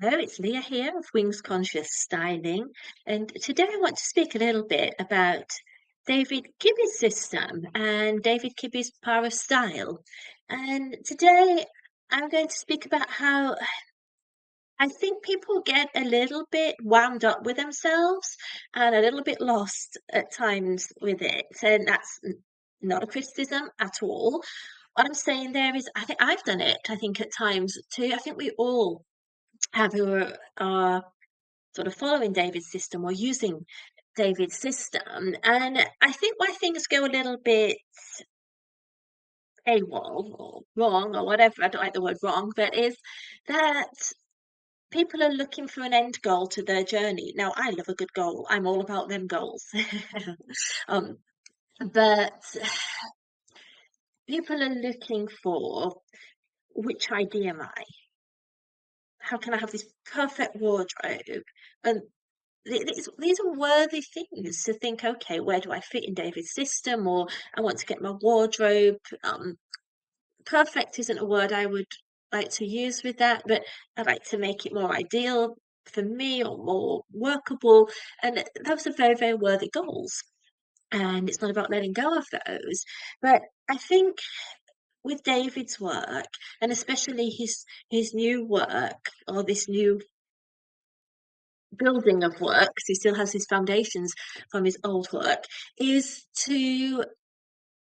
Hello, it's Leah here of Wings Conscious Styling, and today I want to speak a little bit about David Kibbe's system and David Kibbe's power of style. And today I'm going to speak about how I think people get a little bit wound up with themselves and a little bit lost at times with it. And that's not a criticism at all. What I'm saying there is, I think I've done it, I think, at times too. I think we all have who are sort of following David's system or using David's system. And I think why things go a little bit AWOL or wrong or whatever, I don't like the word wrong, but is that people are looking for an end goal to their journey. Now, I love a good goal. I'm all about them goals. um, but people are looking for which ID am I? How can I have this perfect wardrobe? And these are worthy things to think, okay, where do I fit in David's system? Or I want to get my wardrobe. Perfect isn't a word I would like to use with that, but I'd like to make it more ideal for me or more workable. And those are very, very worthy goals. And it's not about letting go of those. But I think with David's work, and especially his new work or this new building of work, 'cause he still has his foundations from his old work, is to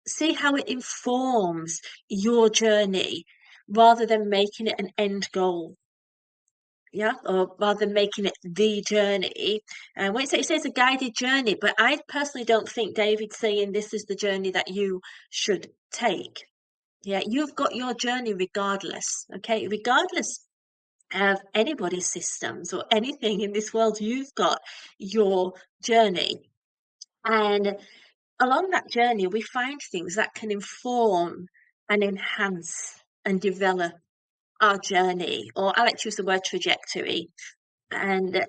see how it informs your journey rather than making it an end goal. Yeah, or rather than making it the journey. And when it says a guided journey, but I personally don't think David's saying this is the journey that you should take. Yeah, you've got your journey regardless. Okay, regardless of anybody's systems or anything in this world, you've got your journey. And along that journey, we find things that can inform and enhance and develop our journey, or I like to use the word trajectory. And,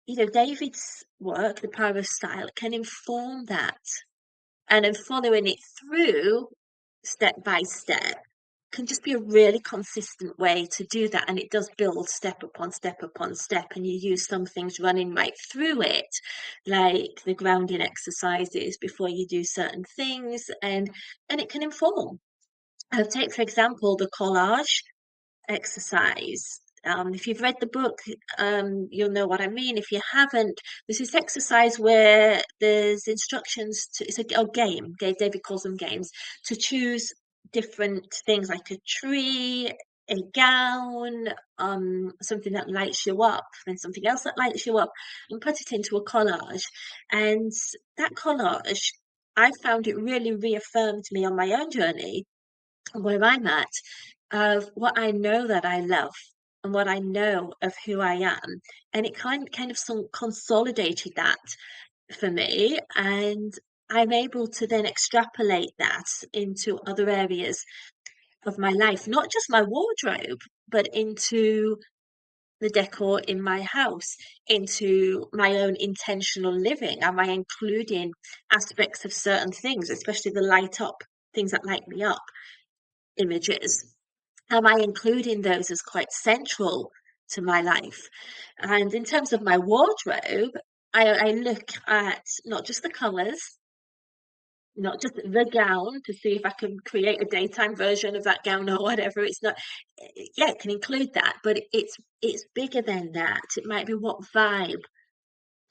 David's work, The Power of Style, can inform that. And then following it through step by step can just be a really consistent way to do that. And it does build step upon step upon step. And you use some things running right through it, like the grounding exercises before you do certain things, and it can inform. Take, for example, the collage exercise. If you've read the book, you'll know what I mean. If you haven't, there's this exercise where there's instructions to, it's a game. David calls them games, to choose different things like a tree, a gown, something that lights you up, and something else that lights you up, and put it into a collage. And that collage, I found it really reaffirmed me on my own journey where I'm at, of what I know that I love and what I know of who I am. And it kind of consolidated that for me. And I'm able to then extrapolate that into other areas of my life, not just my wardrobe, but into the decor in my house, into my own intentional living. Am I including aspects of certain things, especially the light up things that light me up images? Am I including those as quite central to my life? And in terms of my wardrobe, I look at not just the colours, not just the gown to see if I can create a daytime version of that gown or whatever. It's not, yeah, it can include that, but it's bigger than that. It might be what vibe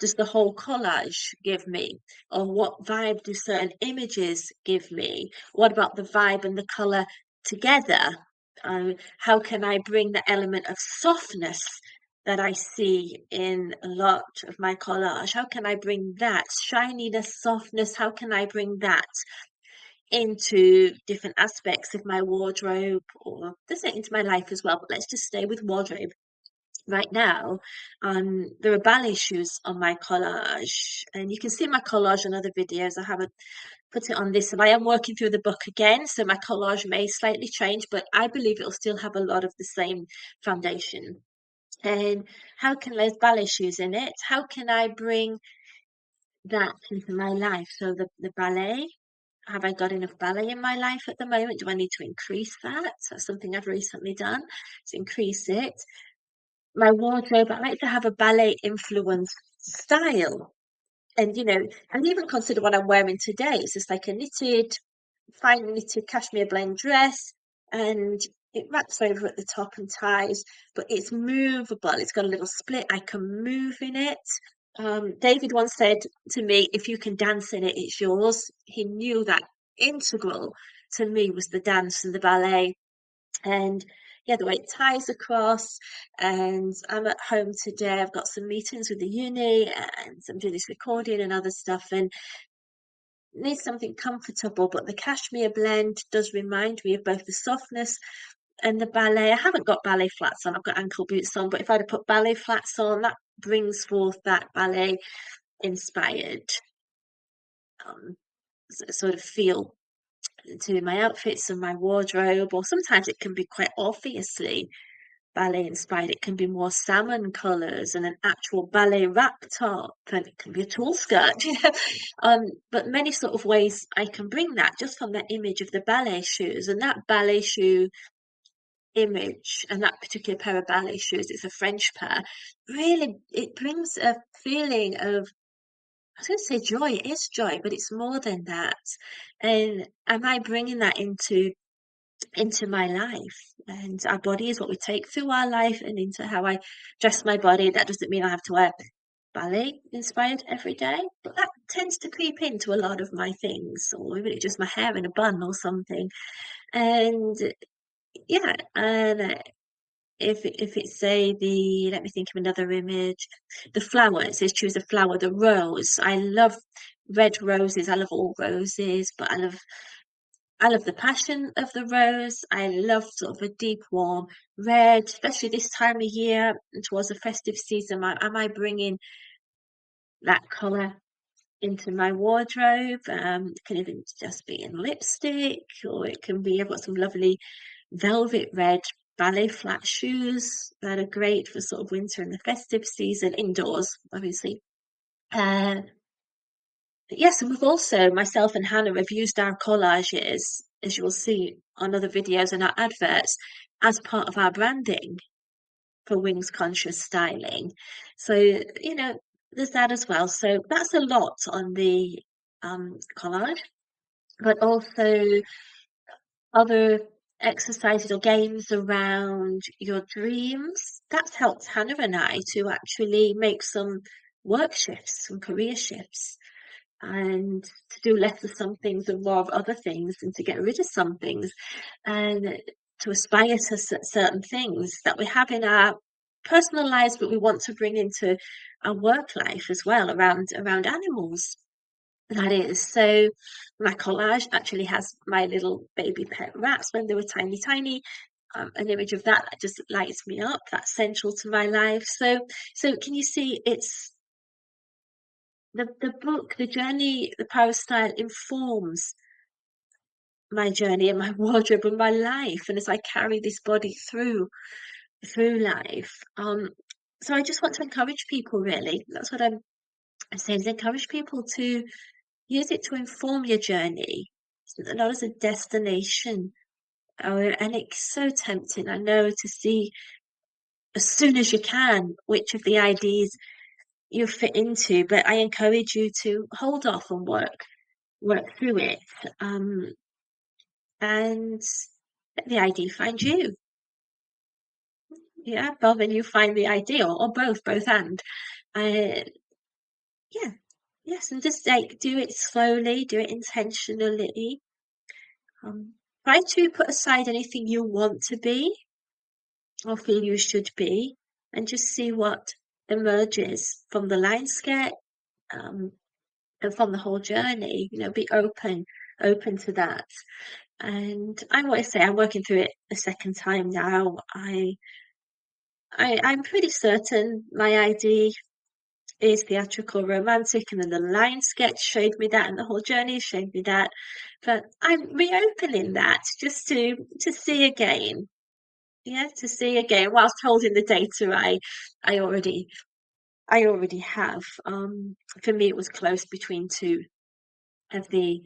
does the whole collage give me? Or what vibe do certain images give me? What about the vibe and the color together? How can I bring the element of softness that I see in a lot of my collage? How can I bring that shininess, softness? How can I bring that into different aspects of my wardrobe or this into my life as well? But let's just stay with wardrobe right now. There are ballet shoes on my collage, and you can see my collage on other videos. I haven't put it on this, and I am working through the book again, so my collage may slightly change, but I believe it'll still have a lot of the same foundation. And how can there's ballet shoes in it? How can I bring that into my life? So the ballet. Have I got enough ballet in my life at the moment? Do I need to increase that? That's something I've recently done to increase it. my wardrobe, I like to have a ballet influenced style. And and even consider what I'm wearing today. It's just like a fine knitted cashmere blend dress, and it wraps over at the top and ties, but it's movable. It's got a little split. I can move in it. David once said to me, if you can dance in it, it's yours. He knew that integral to me was the dance and the ballet. And yeah, the way it ties across. And I'm at home today. I've got some meetings with the uni and I'm doing this recording and other stuff. And need something comfortable, but the cashmere blend does remind me of both the softness and the ballet. I haven't got ballet flats on, I've got ankle boots on, but if I'd have put ballet flats on, that brings forth that ballet inspired sort of feel to my outfits and my wardrobe. Or sometimes it can be quite obviously ballet inspired. It can be more salmon colours and an actual ballet wrap top, and it can be a tall skirt, but many sort of ways I can bring that just from that image of the ballet shoes. And that ballet shoe image and that particular pair of ballet shoes, it's a French pair, really it brings a feeling of, I was going to say joy. It is joy, but it's more than that. And am I bringing that into my life? And our body is what we take through our life and into how I dress my body. That doesn't mean I have to wear ballet inspired every day, but that tends to creep into a lot of my things, or even just my hair in a bun or something. And yeah, and if it's say the, let me think of another image, the flower, it says choose a flower, the rose. I love red roses. I love all roses, but I love the passion of the rose. I love sort of a deep, warm red, especially this time of year and towards the festive season. Am I bringing that colour into my wardrobe? It can even just be in lipstick, or it can be, I've got some lovely velvet red ballet flat shoes that are great for sort of winter and the festive season, indoors, obviously. Uh, Yes, and we've also, myself and Hannah, have used our collages, as you will see on other videos and our adverts, as part of our branding for Wings Conscious Styling. So, there's that as well. So that's a lot on the collage, but also other exercises or games around your dreams. That's helped Hannah and I to actually make some work shifts, some career shifts, and to do less of some things and more of other things, and to get rid of some things, and to aspire to certain things that we have in our personal lives, but we want to bring into our work life as well, around animals. That is. So my collage actually has my little baby pet rats when they were tiny, tiny. An image of that just lights me up. That's central to my life. So can you see it's the book, the journey, the power style informs my journey and my wardrobe and my life, and as I carry this body through life. So I just want to encourage people, really. That's what I'm saying, is encourage people to use it to inform your journey, not as a destination. And it's so tempting, I know, to see as soon as you can which of the ideas you fit into, but I encourage you to hold off and work through it, um, and let the ID find you. Yeah, rather than you find the ID, or both and. Uh, yeah, yes, and just like do it slowly, do it intentionally. Try to put aside anything you want to be or feel you should be, and just see what emerges from the landscape, um, and from the whole journey. Be open to that. And I want to say I'm working through it a second time now. I'm pretty certain my ID is theatrical romantic, and then the line sketch showed me that, and the whole journey showed me that. But I'm reopening that just to see again. Yeah, to see again, whilst holding the data I already I already have. For me, it was close between two of the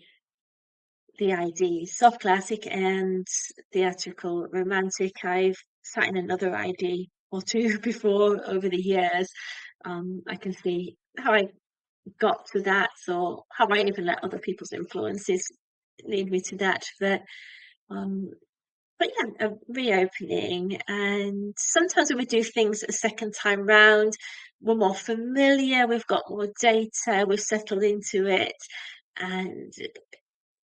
IDs, soft classic and theatrical romantic. I've sat in another ID or two before over the years. I can see how I got to that, or how I even let other people's influences lead me to that. Um, but yeah, a reopening. And sometimes when we do things a second time round, we're more familiar, we've got more data, we've settled into it. And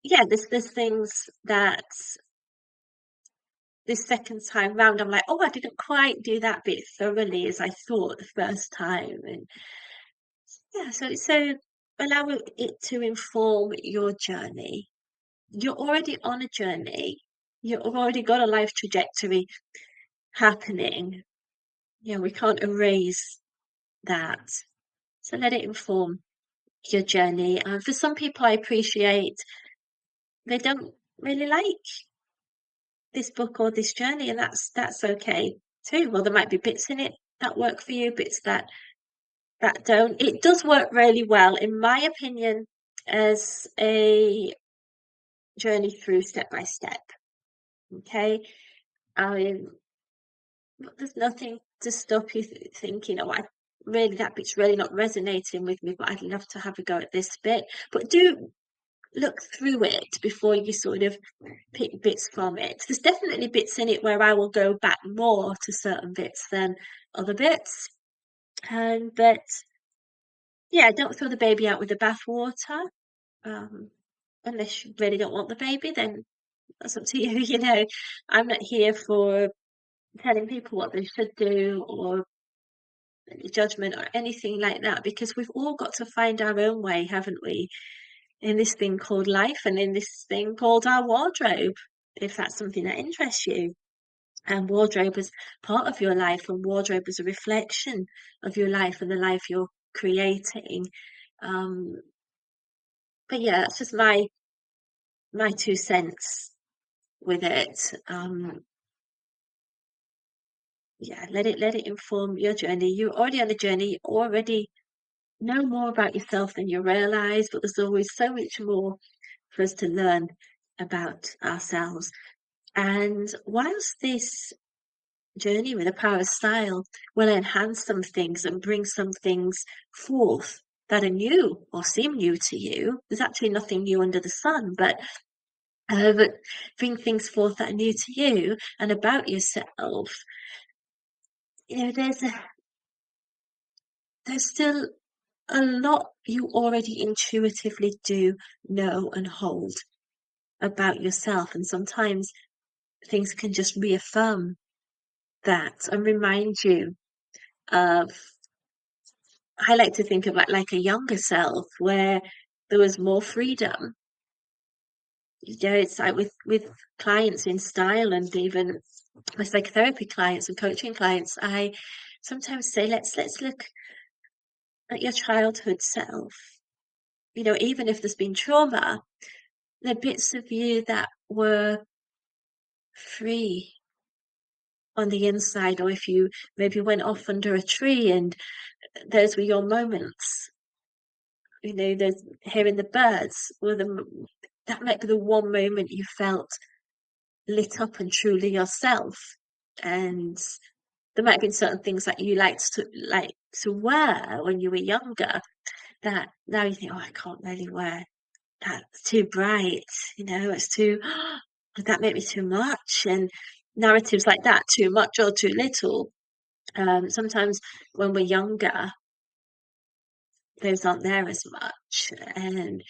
yeah, there's things that this second time round, I'm like, oh, I didn't quite do that bit thoroughly as I thought the first time. And yeah, so allow it to inform your journey. You're already on a journey. You've already got a life trajectory happening. Yeah, we can't erase that. So let it inform your journey. For some people, I appreciate they don't really like this book or this journey, and that's okay too. Well, there might be bits in it that work for you, bits that don't. It does work really well, in my opinion, as a journey through step by step. Okay, um, there's nothing to stop you thinking, oh, I really that bit's really not resonating with me, but I'd love to have a go at this bit. But do look through it before you sort of pick bits from it. There's definitely bits in it where I will go back more to certain bits than other bits. But yeah, don't throw the baby out with the bathwater. Um, unless you really don't want the baby, then that's up to you. You know, I'm not here for telling people what they should do or any judgment or anything like that, because we've all got to find our own way, haven't we? In this thing called life and in this thing called our wardrobe, if that's something that interests you. And wardrobe is part of your life, and wardrobe is a reflection of your life and the life you're creating. Um, but yeah, that's just my 2 cents with it. Yeah, let it inform your journey. You're already on a journey, you already know more about yourself than you realize, but there's always so much more for us to learn about ourselves. And whilst this journey with a power of style will enhance some things and bring some things forth that are new or seem new to you, there's actually nothing new under the sun, but bring things forth that are new to you and about yourself. You know, there's still a lot you already intuitively do know and hold about yourself, and sometimes things can just reaffirm that and remind you of, I like to think of it like a younger self where there was more freedom. You know, it's like with clients in style and even my psychotherapy clients and coaching clients, I sometimes say, let's look at your childhood self. You know, even if there's been trauma, there are bits of you that were free on the inside, or if you maybe went off under a tree and those were your moments. You know, there's hearing the birds were that might be the one moment you felt lit up and truly yourself. And there might have been certain things that you liked to wear when you were younger that now you think, oh, I can't really wear that. It's too bright, you know, it's too would that make me too much? And narratives like that, too much or too little. Sometimes when we're younger, those aren't there as much. And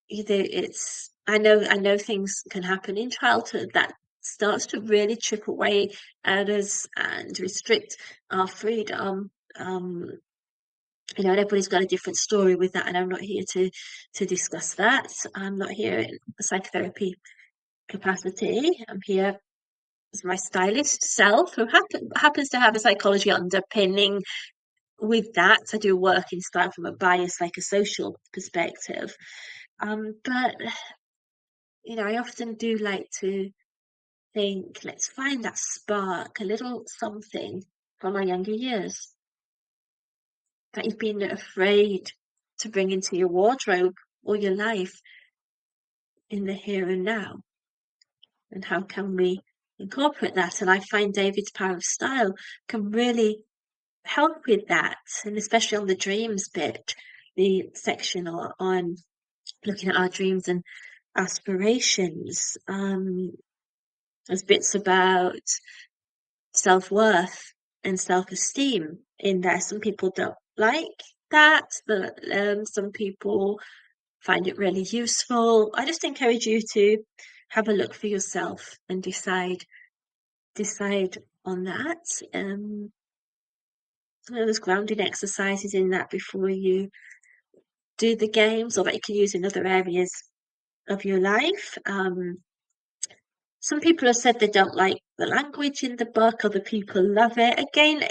either it's I know things can happen in childhood that starts to really chip away at us and restrict our freedom. You know, and everybody's got a different story with that, and I'm not here to discuss that. I'm not here in a psychotherapy capacity. I'm here as my stylist self, who happens to have a psychology underpinning with that. I do work in style from a bias, like a social perspective. But you know, I often do like to think, let's find that spark, a little something from our younger years that you've been afraid to bring into your wardrobe or your life in the here and now. And how can we incorporate that. And I find David's Power of Style can really help with that, and especially on the dreams bit, the section on looking at our dreams and aspirations. There's bits about self-worth and self-esteem in there. Some people don't like that, but some people find it really useful. I just encourage you to have a look for yourself and decide on that. There's grounding exercises in that before you do the games, or that you can use in other areas of your life. Some people have said they don't like the language in the book, other people love it. Again,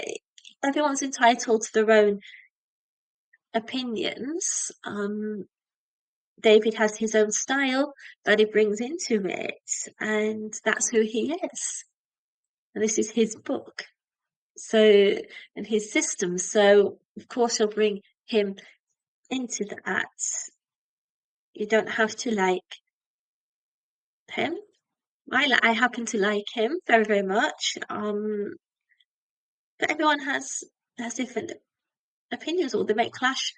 everyone's entitled to their own opinions. David has his own style that he brings into it, and that's who he is. And this is his book. So, and his system. So, of course, he'll bring him into that. You don't have to like him. I happen to like him very, very much. But everyone has different opinions, or they may clash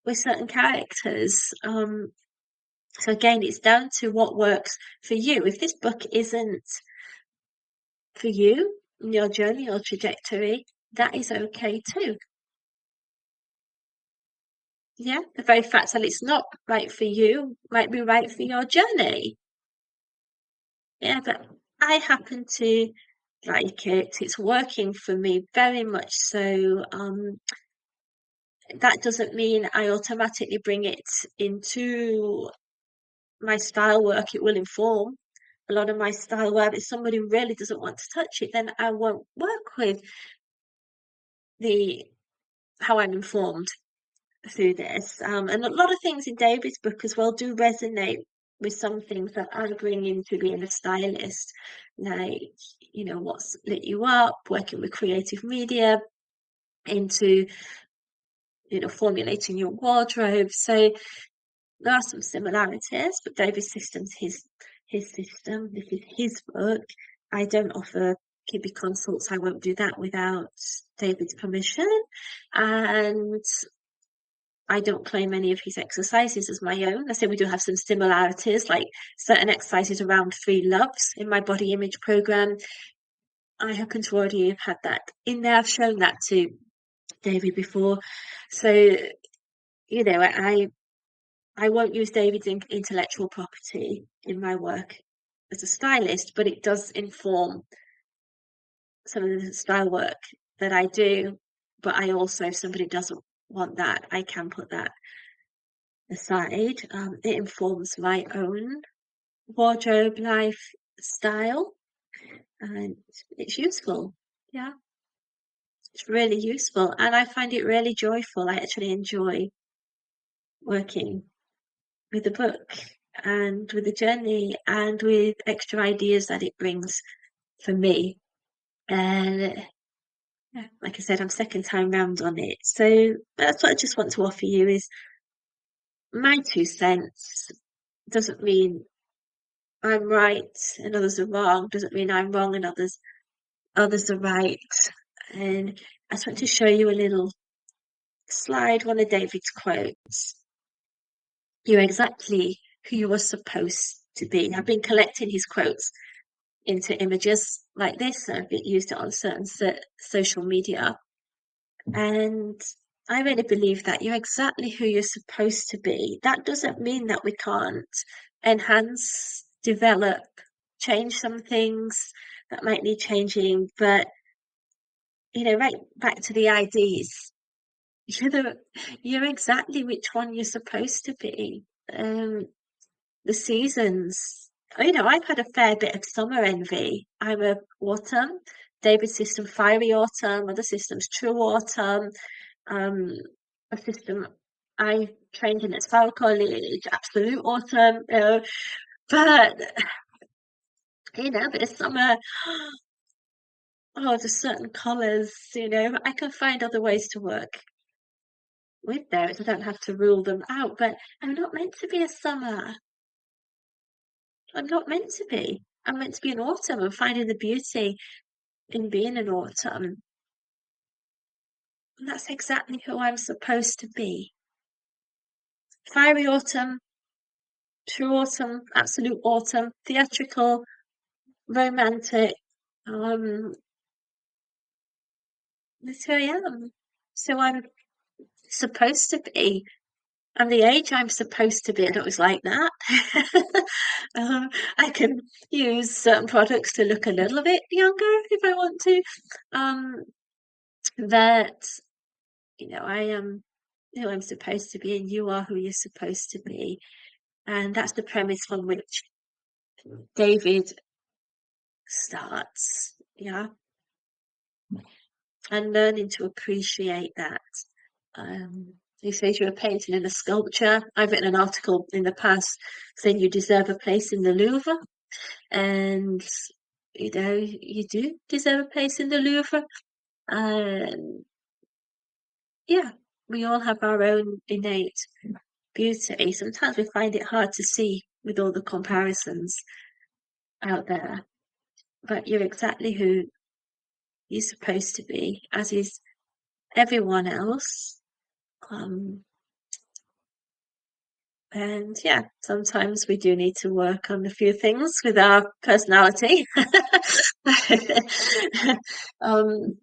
with certain characters. So again, it's down to what works for you. If this book isn't for you, in your journey or trajectory, that is okay too. Yeah, the very fact that it's not right for you might be right for your journey. Yeah, but I happen to like it. It's working for me very much so. That doesn't mean I automatically bring it into my style work. It will inform a lot of my style work. If somebody really doesn't want to touch it, then I won't work with the how I'm informed through this. And a lot of things in David's book as well do resonate with some things that I bring into being a stylist, like, what's lit you up, working with creative media, into, formulating your wardrobe. So there are some similarities, but David's system's his system. This is his book. I don't offer Kibbe consults. I won't do that without David's permission. And I don't claim any of his exercises as my own. I say we do have some similarities, like certain exercises around three loves in my body image program. I happen to already have had that in there. I've shown that to David before. So, I won't use David's intellectual property in my work as a stylist, but it does inform some of the style work that I do. But I also, if somebody doesn't want that, I can put that aside. It informs my own wardrobe life style, and it's useful. Yeah, it's really useful, and I find it really joyful. I actually enjoy working with the book and with the journey and with extra ideas that it brings for me. And yeah, like I said, I'm second time round on it. So that's what I just want to offer you is my 2 cents. Doesn't mean I'm right and others are wrong. Doesn't mean I'm wrong and others are right. And I just want to show you a little slide, one of David's quotes. You're exactly who you were supposed to be. I've been collecting his quotes into images like this. I've used it on certain social media. And I really believe that you're exactly who you're supposed to be. That doesn't mean that we can't enhance, develop, change some things that might need changing. But, right back to the IDs, you're, the, you're exactly which one you're supposed to be. The seasons. I've had a fair bit of summer envy. I'm a autumn. David's system, fiery autumn. Other systems, true autumn. Um, a system I trained in at Flower College, absolute autumn. But bit of summer. Oh, just certain colours. I can find other ways to work with those. I don't have to rule them out. But I'm not meant to be a summer. I'm not meant to be. I'm meant to be in autumn and finding the beauty in being in autumn. And that's exactly who I'm supposed to be. Fiery autumn, true autumn, absolute autumn, theatrical, romantic. Um, that's who I am. So I'm supposed to be. I'm the age I'm supposed to be. I don't always like that. I can use certain products to look a little bit younger if I want to. Um, but I am who I'm supposed to be, and you are who you're supposed to be. And that's the premise from which David starts. Yeah. And learning to appreciate that. He says you're a painting and a sculpture. I've written an article in the past saying you deserve a place in the Louvre, and you do deserve a place in the Louvre. And yeah, we all have our own innate beauty. Sometimes we find it hard to see with all the comparisons out there, but you're exactly who you're supposed to be, as is everyone else. Um, and yeah, sometimes we do need to work on a few things with our personality. um,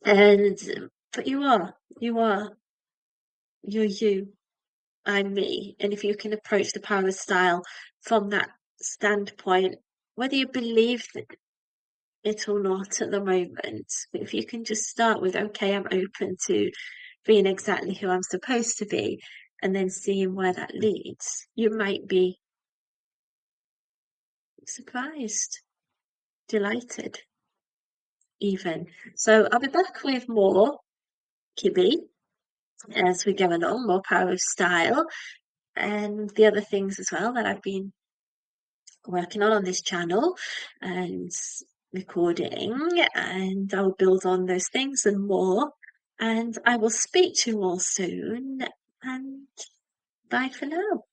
and but you're you, I'm me. And if you can approach the power of style from that standpoint, whether you believe it or not at the moment, but if you can just start with, okay, I'm open to being exactly who I'm supposed to be, and then seeing where that leads, you might be surprised, delighted, even. So I'll be back with more Kibbe as we go along, more power of style, and the other things as well that I've been working on this channel and recording, and I'll build on those things and more. And I will speak to you all soon. And bye for now.